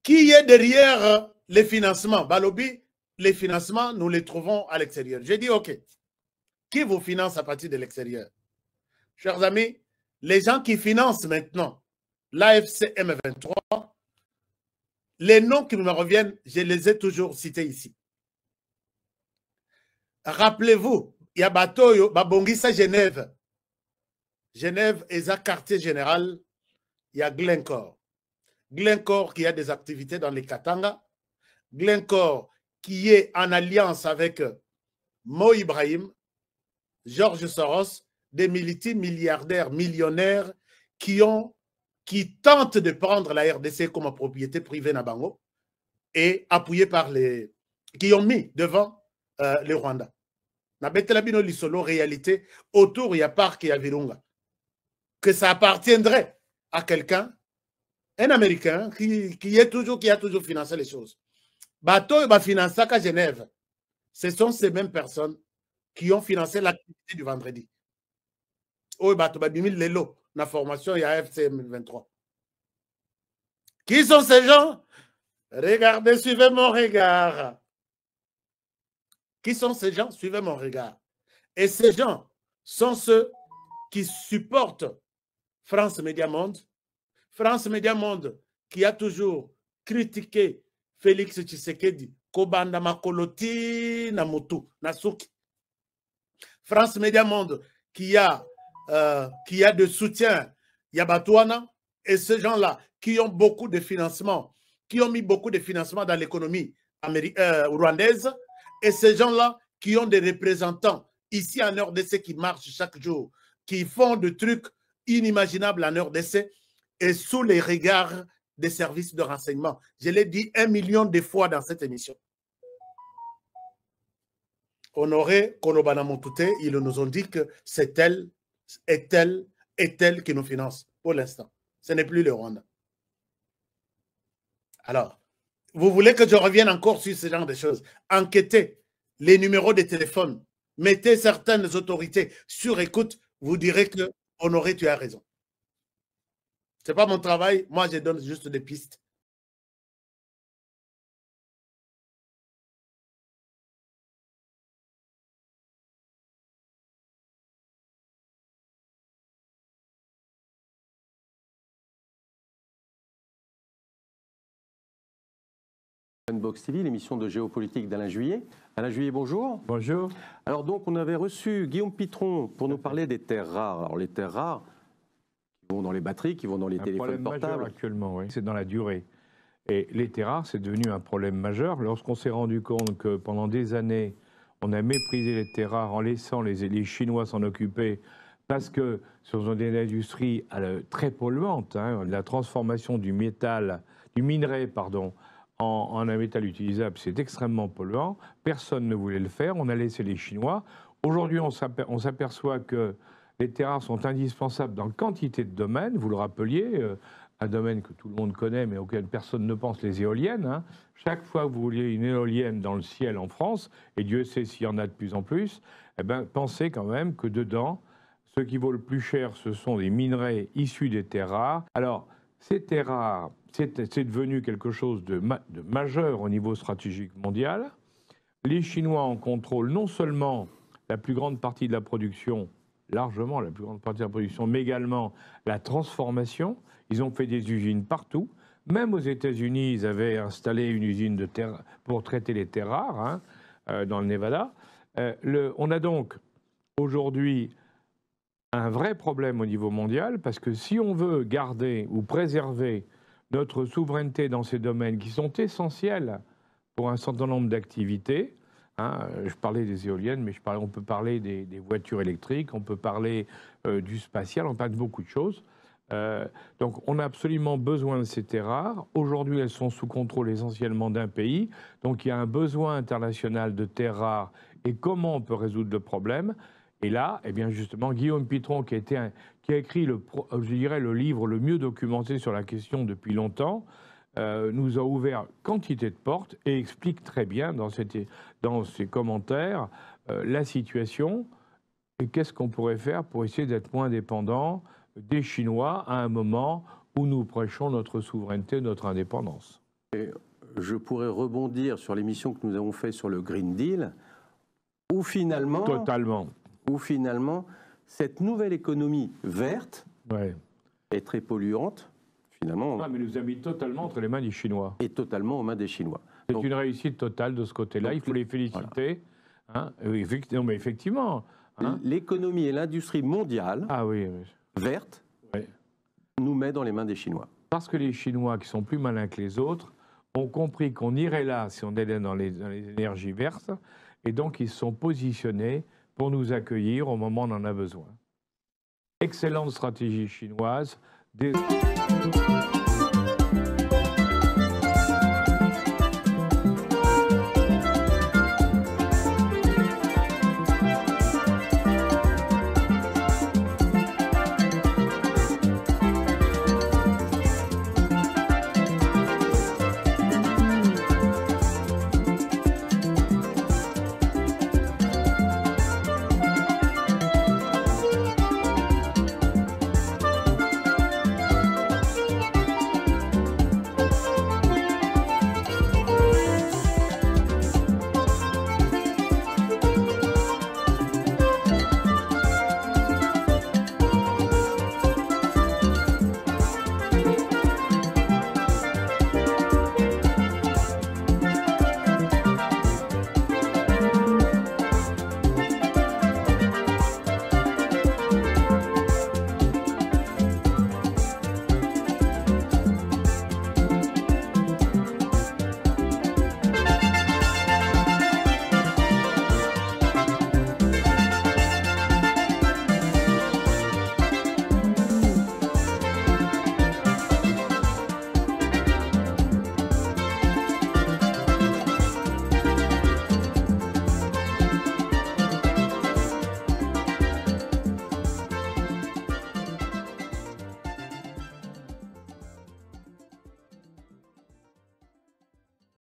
Qui est derrière les financements? Balobi, les financements, nous les trouvons à l'extérieur. J'ai dit, OK, qui vous finance à partir de l'extérieur? Chers amis, les gens qui financent maintenant l'AFC M23, les noms qui me reviennent, je les ai toujours cités ici. Rappelez-vous, il y a Batoyo, Babongisa, Genève. Genève est un quartier général, il y a Glencore. Glencore qui a des activités dans les Katanga. Glencore qui est en alliance avec Mo Ibrahim, Georges Soros, des multimilliardaires, millionnaires qui tentent de prendre la RDC comme propriété privée Nabango et appuyés par qui ont mis devant le Rwanda. Nabetelabino Lisolo, réalité, autour, il y a Parc et Virunga. Que ça appartiendrait à quelqu'un, un Américain, qui a toujours financé les choses. Bateau va financer à Genève. Ce sont ces mêmes personnes qui ont financé l'activité du vendredi. Oh, bateau va bimil lelo, la formation, il y a FCM 23. Qui sont ces gens? Regardez, suivez mon regard. Qui sont ces gens? Suivez mon regard. Et ces gens sont ceux qui supportent France Média Monde. France Média Monde qui a toujours critiqué Félix Tshisekedi, Kobanda Makoloti, Namutu, Nasuki. France Média Monde qui a de soutien, Yabatouana, et ces gens-là qui ont beaucoup de financement, qui ont mis beaucoup de financement dans l'économie rwandaise, et ces gens-là qui ont des représentants ici en RDC qui marchent chaque jour, qui font des trucs inimaginables en RDC et sous les regards des services de renseignement. Je l'ai dit 1 million de fois dans cette émission. Honoré Konobana Moutouté, ils nous ont dit que c'est elle qui nous finance pour l'instant. Ce n'est plus le Rwanda. Alors, vous voulez que je revienne encore sur ce genre de choses? Enquêtez les numéros de téléphone, mettez certaines autorités sur écoute, vous direz que Honoré, tu as raison. Ce n'est pas mon travail, moi je donne juste des pistes. Box TV, l'émission de géopolitique d'Alain Juillet. Alain Juillet, bonjour. Bonjour. Alors donc, on avait reçu Guillaume Pitron pour nous parler des terres rares. Alors les terres rares, qui vont dans les batteries, qui vont dans les téléphones portables. Majeur actuellement, oui. C'est dans la durée. Et les terres rares, c'est devenu un problème majeur. Lorsqu'on s'est rendu compte que pendant des années, on a méprisé les terres rares en laissant les Chinois s'en occuper, parce que ce sont des industries très polluantes, hein, la transformation du métal, du minerai, pardon, en un métal utilisable, c'est extrêmement polluant. Personne ne voulait le faire. On a laissé les Chinois. Aujourd'hui, on s'aperçoit que les terres rares sont indispensables dans quantité de domaines. Vous le rappeliez, un domaine que tout le monde connaît, mais auquel personne ne pense, les éoliennes. Hein. Chaque fois que vous voulez une éolienne dans le ciel en France, et Dieu sait s'il y en a de plus en plus, eh ben, pensez quand même que dedans, ce qui vaut le plus cher, ce sont des minerais issus des terres rares. Alors, ces terres rares, c'est devenu quelque chose de majeur au niveau stratégique mondial. Les Chinois en contrôlent non seulement la plus grande partie de la production, largement la plus grande partie de la production, mais également la transformation. Ils ont fait des usines partout. Même aux États-Unis, ils avaient installé une usine pour traiter les terres rares, hein, dans le Nevada. On a donc aujourd'hui un vrai problème au niveau mondial, parce que si on veut garder ou préserver notre souveraineté dans ces domaines qui sont essentiels pour un certain nombre d'activités, hein, je parlais des éoliennes, mais on peut parler des voitures électriques, on peut parler du spatial, on parle de beaucoup de choses. Donc on a absolument besoin de ces terres rares. Aujourd'hui, elles sont sous contrôle essentiellement d'un pays. Donc il y a un besoin international de terres rares. Et comment on peut résoudre le problème ? Et là, eh bien justement, Guillaume Pitron, qui a écrit, je dirais, le livre le mieux documenté sur la question depuis longtemps, nous a ouvert quantité de portes et explique très bien dans ses commentaires la situation et qu'est-ce qu'on pourrait faire pour essayer d'être moins dépendant des Chinois à un moment où nous prêchons notre souveraineté, notre indépendance. Et je pourrais rebondir sur l'émission que nous avons faite sur le Green Deal, où finalement, cette nouvelle économie verte est très polluante, finalement. Mais nous a mis totalement entre les mains des Chinois. Et totalement aux mains des Chinois. C'est une réussite totale de ce côté-là, il faut les féliciter. Voilà. Non, mais effectivement. L'économie et l'industrie mondiale verte nous met dans les mains des Chinois. Parce que les Chinois, qui sont plus malins que les autres, ont compris qu'on irait là si on allait dans les énergies vertes, et donc ils se sont positionnés pour nous accueillir au moment où on en a besoin. Excellente stratégie chinoise.